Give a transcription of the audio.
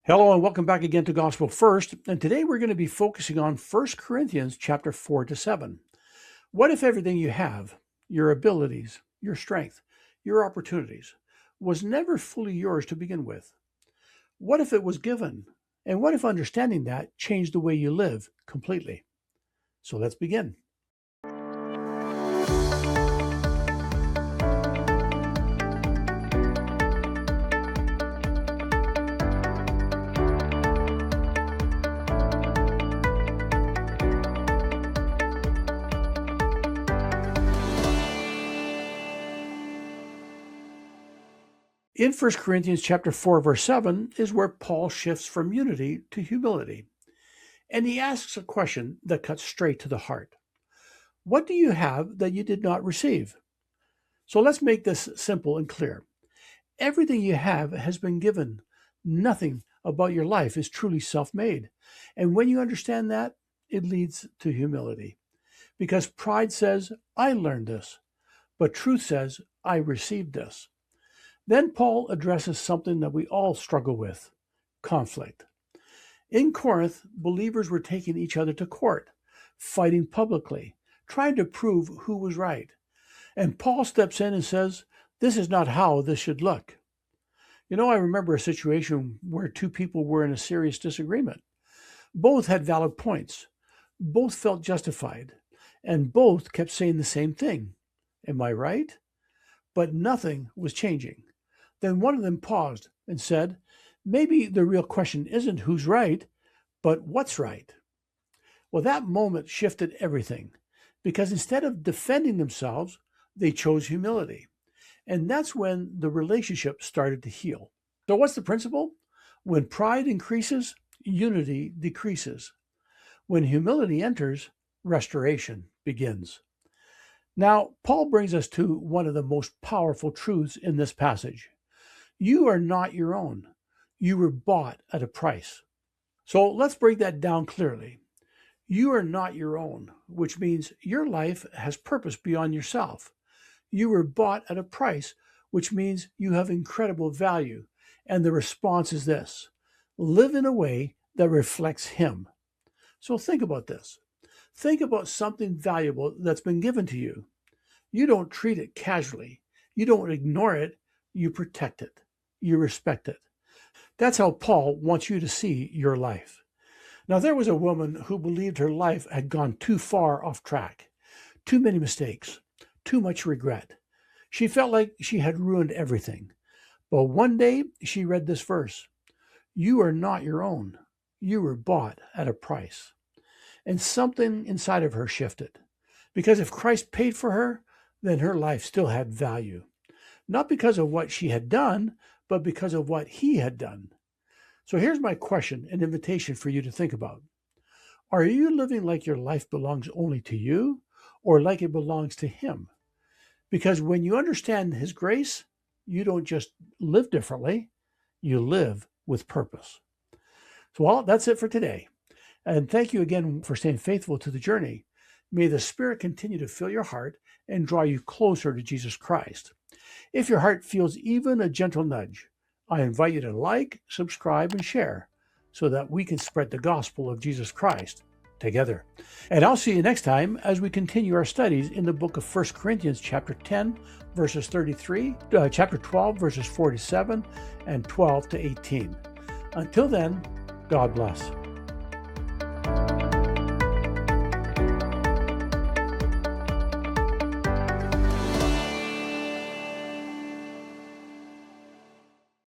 Hello and welcome back again to Gospel First. And today we're going to be focusing on 1 Corinthians chapter 4 to 7. What if everything you have, your abilities, your strength, your opportunities, was never fully yours to begin with? What if it was given? And what if understanding that changed the way you live completely? So let's begin. In 1 Corinthians chapter 4, verse 7 is where Paul shifts from unity to humility. And he asks a question that cuts straight to the heart. What do you have that you did not receive? So let's make this simple and clear. Everything you have has been given. Nothing about your life is truly self-made. And when you understand that, it leads to humility. Because pride says, I learned this, but truth says, I received this. Then Paul addresses something that we all struggle with, conflict. In Corinth, believers were taking each other to court, fighting publicly, trying to prove who was right. And Paul steps in and says, this is not how this should look. I remember a situation where two people were in a serious disagreement. Both had valid points. Both felt justified. And both kept saying the same thing. Am I right? But nothing was changing. Then one of them paused and said, maybe the real question isn't who's right, but what's right. Well, that moment shifted everything, because instead of defending themselves, they chose humility. And that's when the relationship started to heal. So what's the principle? When pride increases, unity decreases. When humility enters, restoration begins. Now, Paul brings us to one of the most powerful truths in this passage. You are not your own. You were bought at a price. So let's break that down clearly. You are not your own, which means your life has purpose beyond yourself. You were bought at a price, which means you have incredible value. And the response is this: live in a way that reflects Him. So think about this. Think about something valuable that's been given to you. You don't treat it casually. You don't ignore it. You protect it. You respect it. That's how Paul wants you to see your life. Now, there was a woman who believed her life had gone too far off track. Too many mistakes. Too much regret. She felt like she had ruined everything. But one day she read this verse. You are not your own. You were bought at a price. And something inside of her shifted. Because if Christ paid for her, then her life still had value. Not because of what she had done, but because of what He had done. So here's my question, an invitation for you to think about. Are you living like your life belongs only to you, or like it belongs to Him? Because when you understand His grace, you don't just live differently, you live with purpose. So, well, that's it for today. And thank you again for staying faithful to the journey. May the Spirit continue to fill your heart and draw you closer to Jesus Christ. If your heart feels even a gentle nudge, I invite you to like, subscribe, and share so that we can spread the gospel of Jesus Christ together. And I'll see you next time as we continue our studies in the book of 1 Corinthians chapter 10, verses 33, chapter 12, verses 47, and 12 to 18. Until then, God bless.